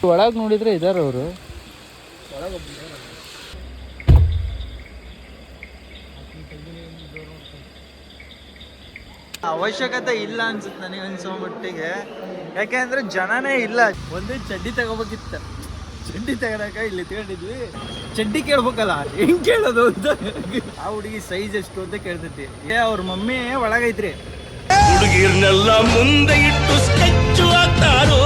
ಒಳಗೆ ನೋಡಿದ್ರೆ ಇದಾರೆ ಅವರು. ಅವಶ್ಯಕತೆ ಇಲ್ಲ ಅನ್ಸುತ್ತೆ ನನಗೆ ಅನ್ಸೋ ಮಟ್ಟಿಗೆ. ಯಾಕೆಂದ್ರೆ ಜನನೇ ಇಲ್ಲ. ಒಂದೇ ಚಡ್ಡಿ ತಗೋಬೇಕಿತ್ತು, ಚಡ್ಡಿ ತಗೊಳಕ ಇಲ್ಲಿ ತಿಳ್ಕೊಂಡಿದ್ವಿ. ಚಡ್ಡಿ ಕೇಳ್ಬೇಕಲ್ಲ, ಹೆಂಗ್ ಕೇಳೋದು ಅಂತ. ಆ ಹುಡುಗಿ ಸೈಜ್ ಎಷ್ಟು ಅಂತ ಕೇಳ್ತೈತಿ. ಅವ್ರ ಮಮ್ಮಿ ಒಳಗೈತ್ರಿ. ಹುಡುಗಿರ್ನೆಲ್ಲ ಮುಂದೆ ಇಟ್ಟು ಸ್ಕೆಚ್ ಆಗ್ತಾರೋ.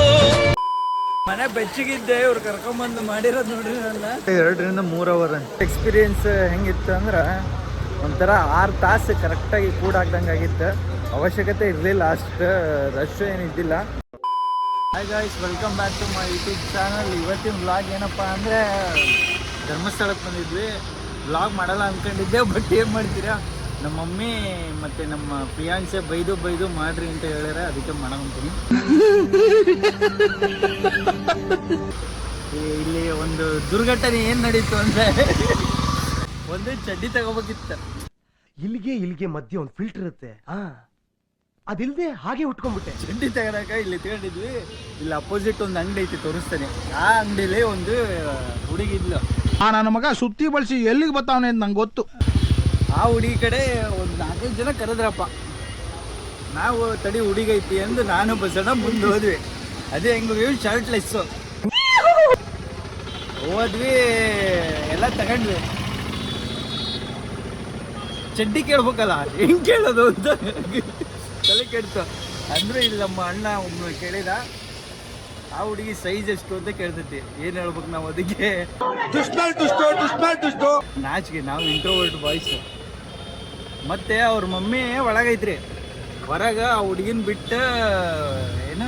ಮನೆ ಬೆಚ್ಚಗಿದ್ದೆ, ಇವ್ರು ಕರ್ಕೊಂಬಂದು ಮಾಡಿರೋದು ನೋಡ್ರಿ. ನನ್ನ 2 ರಿಂದ 3 ಅವರ್ ಎಕ್ಸ್ಪೀರಿಯನ್ಸ್ ಹೆಂಗಿತ್ತು ಅಂದ್ರೆ ಒಂಥರ 6 ತಾಸು ಕರೆಕ್ಟಾಗಿ ಕೂಡ ಹಾಕ್ದಂಗೆ ಆಗಿತ್ತು. ಅವಶ್ಯಕತೆ ಇರಲಿಲ್ಲ, ಅಷ್ಟು ರಶ್ ಏನಿದ್ದಿಲ್ಲ. Hi guys, welcome back to my YouTube channel. ಇವತ್ತಿನ ವ್ಲಾಗ್ ಏನಪ್ಪ ಅಂದರೆ ಧರ್ಮಸ್ಥಳಕ್ಕೆ ಬಂದಿದ್ವಿ. ವ್ಲಾಗ್ ಮಾಡಲ್ಲ ಅಂದ್ಕೊಂಡಿದ್ದೆ, ಬಟ್ ಏನು ಮಾಡ್ತೀರಾ, ನಮ್ಮ ಮಮ್ಮಿ ಮತ್ತು ನಮ್ಮ ಪ್ರಿಯಾನ್ಸೆ ಬೈದು ಮಾಡ್ರಿ ಅಂತ ಹೇಳ್ಯಾರ, ಅದಕ್ಕೆ ಮಾಡಕೊಂತೀನಿ. ಇಲ್ಲಿ ಒಂದು ದುರ್ಘಟನೆ ಏನು ನಡೀತು ಅಂದರೆ ಒಂದೇ ಚಡ್ಡಿ ತಗೋಬೇಕಿತ್ತು. ಇಲ್ಲಿಗೆ ಮಧ್ಯೆ ಒಂದು ಫಿಲ್ಟರ್ ಇರುತ್ತೆ, ಅದಿಲ್ಲದೆ ಹಾಗೆ ಉಟ್ಕೊಂಡ್ಬಿಟ್ಟೆ. ಚಡ್ಡಿ ತಗೊಳಕ ಇಲ್ಲಿ ತಿಳ್ಕೊಂಡಿದ್ವಿ. ಇಲ್ಲಿ ಅಪೋಸಿಟ್ ಒಂದು ಅಂಗಡಿ ಐತಿ, ತೋರಿಸ್ತಾನೆ. ಆ ಅಂಗಡಿಲಿ ಒಂದು ಹುಡುಗಿದ್ಲು. ನನ್ನ ಮಗ ಸುತ್ತಿ ಬಳಸಿ ಎಲ್ಲಿಗೆ ಬರ್ತಾವನೆ ಅಂತ ನಂಗೆ ಗೊತ್ತು. ಆ ಹುಡುಗಿ ಕಡೆ ಒಂದು 4-5 ಜನ ಕರೆದ್ರಪ್ಪ. ನಾವು ತಡಿ ಹುಡುಗೈತಿ ಎಂದು ನಾನು ಬಸಣ್ಣ ಮುಂದೆ ಹೋದ್ವಿ. ಅದೇ ಹೆಂಗೆ ಶರ್ಟ್ಲೆಸ್ಸು ಹೋದ್ವಿ, ಎಲ್ಲ ತಗೊಂಡ್ವಿ. ಚಡ್ಡಿ ಕೇಳ್ಬೇಕಲ್ಲ, ಹೆಂಗ್ ಕೇಳೋದು ಅಂತ ತಲೆ ಕೆಡ್ತು. ಅಂದ್ರೆ ಇಲ್ಲಿ ನಮ್ಮ ಅಣ್ಣ ಒಬ್ಬನು ಕೇಳಿದ, ಆ ಹುಡುಗಿ ಸೈಜ್ ಎಷ್ಟು ಅಂತ ಕೇಳ್ತೈತಿ. ಏನ್ ಹೇಳ್ಬೇಕು ನಾವು ಅದಕ್ಕೆ? ನಾಚಿಗೆ, ನಾವು ಇಂಟ್ರೋವರ್ಟ್ ಬಾಯ್ಸ್. ಮತ್ತೆ ಅವ್ರ ಮಮ್ಮಿ ಒಳಗೈತ್ರಿ. ಹೊರಗ ಆ ಹುಡುಗಿನ ಬಿಟ್ಟು ಏನು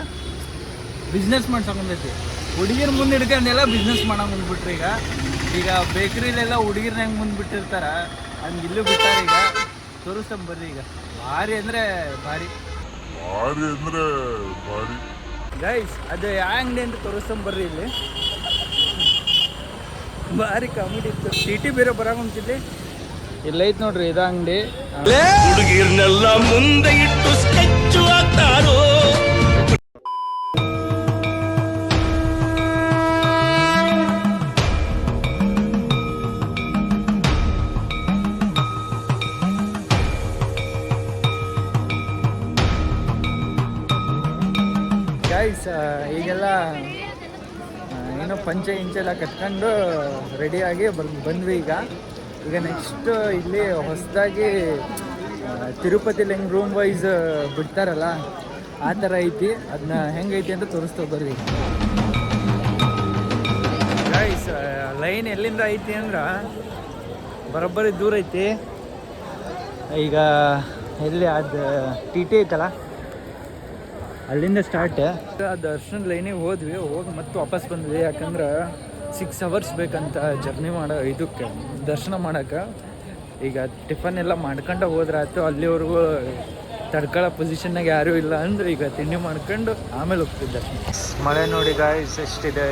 ಬಿಸ್ನೆಸ್ ಮಾಡ್ಸಕೊಂಡೈತಿ. ಹುಡುಗಿನ ಮುಂದೆ ಹಿಡ್ಕೊಂಡೆಲ್ಲ ಬಿಸ್ನೆಸ್ ಮಾಡಂಗ್ ಮುಂದ್ಬಿಟ್ರಿ. ಈಗ ಬೇಕ್ರಿಲೆಲ್ಲ ಹುಡುಗಿರ್ನ ಹೆಂಗೆ ಮುಂದೆ ಬಿಟ್ಟಿರ್ತಾರ, ಹಂಗೆ ಇಲ್ಲೂ ಬಿಟ್ಟಾರ. ಈಗ ತೋರಿಸ್ತಂಬರ್ರಿ. ಈಗ ಭಾರಿ ಅಂದ್ರೆ ಭಾರಿ ಗೈಸ್, ಅದು ಯಾವ ಅಂಗಡಿ ಅಂತ ತೋರಿಸ್ತಂಬರ್ರಿ. ಇಲ್ಲಿ ಭಾರಿ ಕಾಮಿಡಿ ಇತ್ತು. ಟಿ ಬೇರೆ ಬರಾಕೊಂತಿದ್ಲಿ. ಇಲ್ಲೈತ್ ನೋಡ್ರಿ, ಇದ ಅಂಗಡಿ. ಹುಡುಗಿರ್ನೆಲ್ಲ ಮುಂದೆ ಇಟ್ಟು ಸ್ಕೆಚ್ ಆಗ್ತಾರೋ. ಗೈಸ್, ಈಗೆಲ್ಲ ಏನೋ ಪಂಚೆ ಇಂಚೆಲ್ಲ ಕಟ್ಕೊಂಡು ರೆಡಿಯಾಗಿ ಬಂದ್ವಿ. ಈಗ ನೆಕ್ಸ್ಟ್ ಇಲ್ಲಿ ಹೊಸದಾಗಿ ತಿರುಪತಿಲಿ ಹೆಂಗೆ ರೂಮ್ ವೈಸ್ ಬಿಡ್ತಾರಲ್ಲ, ಆ ಥರ ಐತಿ. ಅದನ್ನ ಹೆಂಗೈತಿ ಅಂತ ತೋರಿಸ್ತಾ ಬರ್ರಿ. ಗೈಸ್, ಲೈನ್ ಎಲ್ಲಿಂದ ಐತಿ ಅಂದ್ರೆ ಬರೋಬ್ಬರಿ ದೂರ ಐತಿ. ಈಗ ಎಲ್ಲಿ ಅದು ಟಿ ಐತಲ್ಲ, ಅಲ್ಲಿಂದ ಸ್ಟಾರ್ಟ್. ಆ ದರ್ಶನ ಲೈನಿಗೆ ಹೋದ್ವಿ, ಹೋಗಿ ಮತ್ತೆ ವಾಪಸ್ ಬಂದ್ವಿ. ಯಾಕಂದ್ರೆ 6 ಅವರ್ಸ್ ಬೇಕಂತ ಜರ್ನಿ ಇದಕ್ಕೆ ದರ್ಶನ ಮಾಡೋಕೆ. ಈಗ ಟಿಫನ್ ಎಲ್ಲ ಮಾಡ್ಕೊಂಡು ಹೋದ್ರಾಯ್ತು. ಅಲ್ಲಿವರೆಗೂ ತಡ್ಕೊಳ್ಳೋ ಪೊಸಿಷನ್ನಾಗ ಯಾರೂ ಇಲ್ಲ ಅಂದ್ರೆ ಈಗ ತಿಂಡಿ ಮಾಡ್ಕೊಂಡು ಆಮೇಲೆ ಹೋಗ್ತಿದ್ದ ದರ್ಶನ. ಮಳೆ ನೋಡಿ ಗಾಯ್ಸ್ ಎಷ್ಟಿದೆ.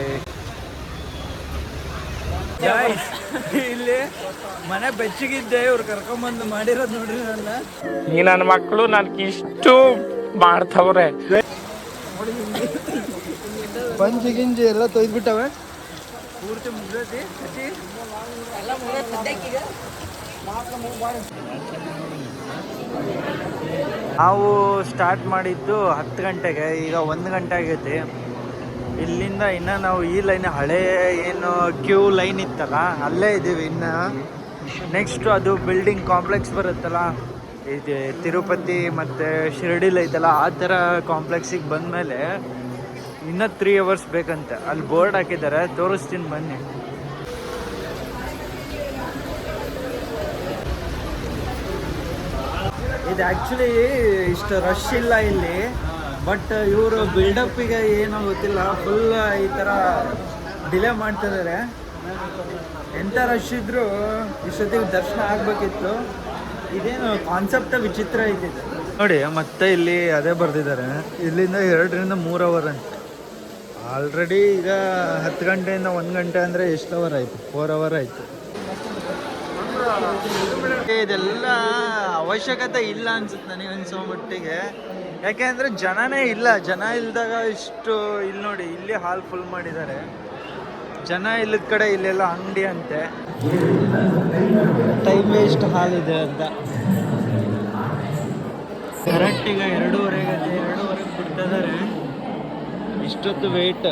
ಗಾಯ್ಸ್, ಇಲ್ಲಿ ಮನೆ ಬೆಚ್ಚಗಿದ್ದೆ, ಇವ್ರು ಕರ್ಕೊಂಬಂದು ಮಾಡಿರೋದು ನೋಡ್ರಿ. ನನ್ನ ಮಕ್ಕಳು ನನ್ಗೆ ಇಷ್ಟು ಮಾಡ್ತವ್ರೆ. ಪಂಚಿ ಗಿಂಜಿ ಎಲ್ಲ ತೊಯ್ದ್ಬಿಟ್ಟವೆ, ಪೂರ್ತಿ ಮುಗ್ದೈತಿ. ನಾವು ಸ್ಟಾರ್ಟ್ ಮಾಡಿದ್ದು 10 ಗಂಟೆಗೆ, ಈಗ 1 ಗಂಟೆ ಆಗೈತಿ. ಇಲ್ಲಿಂದ ಇನ್ನು ನಾವು ಈ ಲೈನ್, ಹಳೆ ಏನು ಕ್ಯೂ ಲೈನ್ ಇತ್ತಲ್ಲ, ಅಲ್ಲೇ ಇದ್ದೀವಿ. ಇನ್ನು ನೆಕ್ಸ್ಟು ಅದು ಬಿಲ್ಡಿಂಗ್ ಕಾಂಪ್ಲೆಕ್ಸ್ ಬರುತ್ತಲ್ಲ, ಇದು ತಿರುಪತಿ ಮತ್ತು ಶಿರಡಿಲ್ ಐತಲ್ಲ, ಆ ಥರ ಕಾಂಪ್ಲೆಕ್ಸಿಗೆ ಬಂದಮೇಲೆ ಇನ್ನೂ 3 ಅವರ್ಸ್ ಬೇಕಂತೆ. ಅಲ್ಲಿ ಬೋರ್ಡ್ ಹಾಕಿದ್ದಾರೆ, ತೋರಿಸ್ತೀನಿ ಬನ್ನಿ. ಇದು ಆ್ಯಕ್ಚುಲಿ ಇಷ್ಟು ರಶ್ ಇಲ್ಲ ಇಲ್ಲಿ, ಬಟ್ ಇವರು ಬಿಲ್ಡಪ್ಪಿಗೆ ಏನೋ ಗೊತ್ತಿಲ್ಲ, ಫುಲ್ ಈ ಥರ ಡಿಲೇ ಮಾಡ್ತಿದ್ದಾರೆ. ಎಂಥ ರಶ್ ಇದ್ದರೂ ಇಷ್ಟೊತ್ತಿಗೆ ದರ್ಶನ ಆಗಬೇಕಿತ್ತು. ಇದೇನು ಕಾನ್ಸೆಪ್ಟ ವಿಚಿತ್ರ ಐತಿ ನೋಡಿ. ಮತ್ತೆ ಇಲ್ಲಿ ಅದೇ ಬರೆದಿದ್ದಾರೆ, ಇಲ್ಲಿಂದ 2 ರಿಂದ 3 ಅವರ್ ಅಂತ. ಆಲ್ರೆಡಿ ಈಗ 10 ಗಂಟೆಯಿಂದ 1 ಗಂಟೆ ಅಂದರೆ ಎಷ್ಟು ಅವರ್ ಆಯಿತು? 4 ಅವರ್ ಆಯಿತು. ಇದೆಲ್ಲ ಅವಶ್ಯಕತೆ ಇಲ್ಲ ಅನ್ಸುತ್ತೆ ನನಗೆ ಅನ್ಸೋ ಮಟ್ಟಿಗೆ. ಯಾಕೆಂದರೆ ಜನನೇ ಇಲ್ಲ. ಜನ ಇಲ್ದಾಗ ಇಷ್ಟು ಇಲ್ಲಿ ನೋಡಿ, ಇಲ್ಲಿ ಹಾಲ್ ಫುಲ್ ಮಾಡಿದ್ದಾರೆ. ಜನ ಇಲ್ಲದ ಕಡೆ ಇಲ್ಲೆಲ್ಲ ಅಂಗಡಿ ಅಂತೆ. ಟೈಮ್ ವೇಸ್ಟ್ ಹಾಲ್ ಇದೆ ಅಂತ. ಕರೆಕ್ಟ್ ಈಗ 2:30 ಬಿಡ್ತಿದ್ದಾರೆ. ಇಷ್ಟೊತ್ತು ವೇಟ್.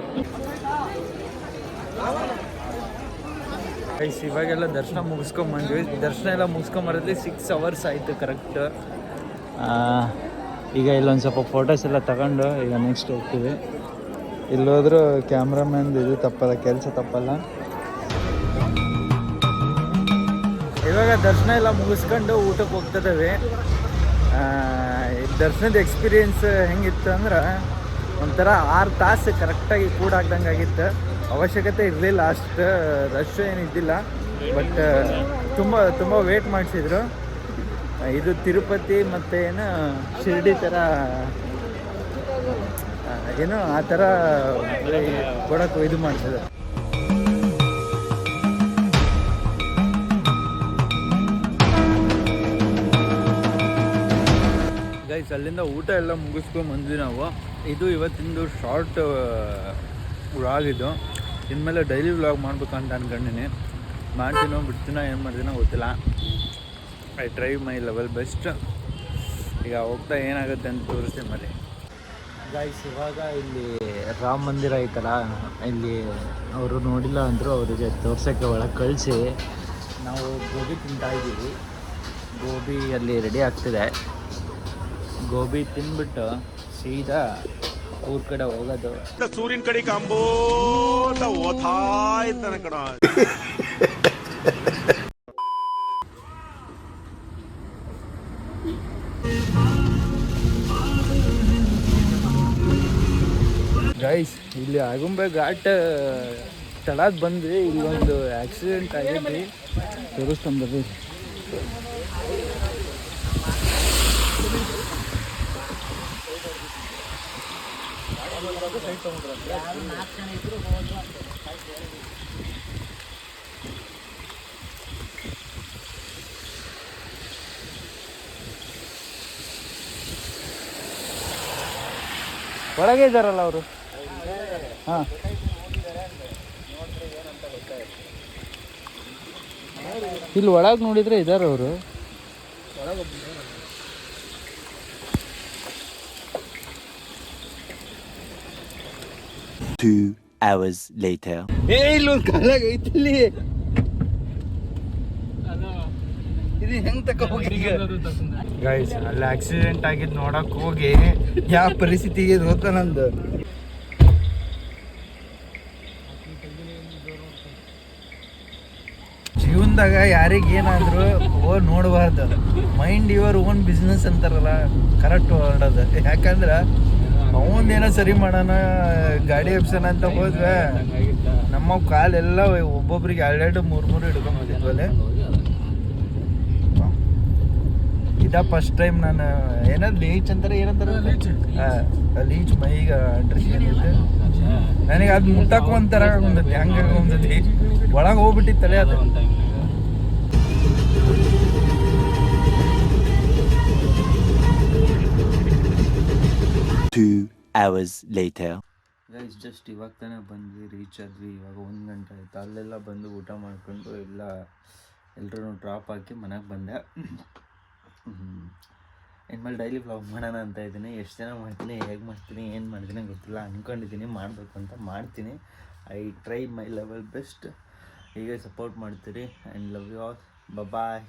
ಇವಾಗೆಲ್ಲ ದರ್ಶನ ಮುಗಿಸ್ಕೊಂಬಂದ್ವಿ. ದರ್ಶನ ಎಲ್ಲ ಮುಗಿಸ್ಕೊಂಬರೋದ್ಲಿ 6 hours ಆಯಿತು ಕರೆಕ್ಟ್. ಈಗ ಇಲ್ಲೊಂದು ಸ್ವಲ್ಪ ಫೋಟೋಸ್ ಎಲ್ಲ ತಗೊಂಡು ಈಗ ನೆಕ್ಸ್ಟ್ ಹೋಗ್ತೀವಿ. ಇಲ್ಲೋದ್ರೂ ಕ್ಯಾಮ್ರಾಮ್ಯಾನ್ ಇದು ತಪ್ಪಲ್ಲ, ಕೆಲಸ ತಪ್ಪಲ್ಲ. ಇವಾಗ ದರ್ಶನ ಎಲ್ಲ ಮುಗಿಸ್ಕೊಂಡು ಊಟಕ್ಕೆ ಹೋಗ್ತಿದ್ದೇವೆ. ದರ್ಶನದ ಎಕ್ಸ್ಪೀರಿಯೆನ್ಸ್ ಹೆಂಗಿತ್ತು ಅಂದ್ರೆ ಒಂಥರ 6 ತಾಸು ಕರೆಕ್ಟಾಗಿ ಕೂಡ ಹಾಕ್ದಂಗೆ ಆಗಿತ್ತು. ಅವಶ್ಯಕತೆ ಇರಲಿಲ್ಲ, ಅಷ್ಟು ರಶ್ ಏನಿದ್ದಿಲ್ಲ. ಬಟ್ ತುಂಬ ವೇಟ್ ಮಾಡಿಸಿದ್ರು. ಇದು ತಿರುಪತಿ ಮತ್ತು ಏನು ಶಿರ್ಡಿ ಥರ ಏನೋ ಆ ಥರ ಕೊಡೋಕೆ ಇದು ಮಾಡ್ತಿದ್ರು. ಗೈಸ್ ಅಲ್ಲಿಂದ ಊಟ ಎಲ್ಲ ಮುಗಿಸ್ಕೊಂಡ್ಬಂದ್ವಿ ನಾವು. ಇದು ಇವತ್ತಿಂದು ಶಾರ್ಟ್ ವ್ಲಾಗ್. ಇದು ಇನ್ಮೇಲೆ ಡೈಲಿ ವ್ಲಾಗ್ ಮಾಡ್ಬೇಕಂತ ಅನ್ಕೊಂಡಿನಿ. ಮಾಡ್ತೀನೋ ಬಿಡ್ತೀನೋ ಏನು ಮಾಡ್ತೀನೋ ಗೊತ್ತಿಲ್ಲ. I try my level best. ಈಗ ಹೋಗ್ತಾ ಏನಾಗುತ್ತೆ ಅಂತ ತೋರಿಸ್ತೀನಿ ಮರಿ. ಗೈಸ್ ಇವಾಗ ಇಲ್ಲಿ ರಾಮ ಮಂದಿರ ಐತಲ್ಲ, ಇಲ್ಲಿ ಅವರು ನೋಡಿಲ್ಲ ಅಂದರು. ಅವರಿಗೆ ತೋರ್ಸೋಕ್ಕೆ ಒಳಗೆ ಕಳಿಸಿ ನಾವು ಗೋಬಿ ತಿಂತಾಯಿದ್ದೀವಿ. ಗೋಬಿ ಅಲ್ಲಿ ರೆಡಿ ಆಗ್ತಿದೆ. ಗೋಬಿ ತಿಂದ್ಬಿಟ್ಟು ಸೀದಾ ಊರ್ ಕಡೆ ಹೋಗೋದು. ಸೂರ್ಯನ ಕಡೆ ಕಾಂಬೋತ ಓಥಾ ಇದ್ದಾನೆ ಕಣ. ಗೈಸ್ ಇಲ್ಲಿ ಆಗುಂಬೆ ಘಾಟ್ ತಳಾದ ಬಂದ್ವಿ. ಇಲ್ಲಿ ಒಂದು ಆಕ್ಸಿಡೆಂಟ್ ಆಗೈತಿ, ತೋರಿಸ್ಕೊಂಡ್ಬರ್ರಿ. ಒಳಗೆ ಇದ್ದಾರಲ್ಲ ಅವರು. ಹಾಂ ಇಲ್ಲಿ ಒಳಗೆ ನೋಡಿದ್ರೆ ಇದ್ದಾರೆ ಅವರು. ಇಲ್ಲೊಂದು ಕಾಲಾಗ ಐತಿ. ಇಲ್ಲಿ ಇದು ಹೆಂಗ್ ತಗೋಗಿ ಗೈಸ್ ಅಲ್ಲಿ ಆಕ್ಸಿಡೆಂಟ್ ಆಗಿದ್ದು ನೋಡಕ್ ಹೋಗಿ ಯಾವ ಪರಿಸ್ಥಿತಿಗೆ ಗೊತ್ತಾ ನಂದು. ಜೀವನದಾಗ ಯಾರಿಗೆ ಏನಾದ್ರು ನೋಡಬಾರ್ದು. ಮೈಂಡ್ ಯುವರ್ ಓನ್ ಬಿಸ್ನೆಸ್ ಅಂತಾರಲ್ಲ, ಕರೆಕ್ಟ್ ಹೊರಡೋದು. ಯಾಕಂದ್ರೆ ಅವನೇನೋ ಸರಿ ಮಾಡೋಣ, ಗಾಡಿ ಎಬ್ಸೋಣ ಅಂತ ಹೋದ್ವೆ, ನಮ್ಮ ಕಾಲೆಲ್ಲ ಒಬ್ಬೊಬ್ರಿಗೆ 2-3 ಹಿಡ್ಕೊಂಬಂದಿದ್ವಲ್ಲೇ. ಇದ ಫಸ್ಟ್ ಟೈಮ್ ನಾನು ಏನಾದ್ರು ಲೀಚ್ ಅಂತಾರೆ, ಏನಂತಾರೆ ಲೀಚ್ ಮೈಗೆ ಡ್ರೆಸ್ ಏನಿದೆ ನನಗೆ ಅದು ಮುಟ್ಟಕ್ಕೂ ಒಂಥರ ಒಂದತಿ, ಹಂಗಾಗಿ ಒಂದತಿ ಒಳಗೆ ಹೋಗ್ಬಿಟ್ಟಿತ್ತಲೆ ಅದು. ಗೈಸ್ ಜಸ್ಟ್ ಇವಾಗ ತಾನೇ ಬಂದ್ವಿ, ರೀಚ್ ಆದ್ವಿ. ಇವಾಗ 1 ಗಂಟೆ ಆಯ್ತು. ಅಲ್ಲೆಲ್ಲ ಬಂದು ಊಟ ಮಾಡ್ಕೊಂಡು ಎಲ್ಲರೂ ಡ್ರಾಪ್ ಹಾಕಿ ಮನೆಗೆ ಬಂದೆ. ಇನ್ಮೇಲೆ ಡೈಲಿ ವ್ಲಾಗ್ ಮಾಡೋಣ ಅಂತ ಇದ್ದೀನಿ. ಎಷ್ಟು ಜನ ಮಾಡ್ತೀನಿ, ಹೇಗೆ ಮಾಡ್ತೀನಿ, ಏನು ಮಾಡ್ತೀನಿ ಗೊತ್ತಿಲ್ಲ. ಅಂದ್ಕೊಂಡಿದ್ದೀನಿ ಮಾಡಬೇಕು ಅಂತ, ಮಾಡ್ತೀನಿ. I try my level best. ಹೀಗೆ ಸಪೋರ್ಟ್ ಮಾಡ್ತೀರಿ. And love you all. Bye.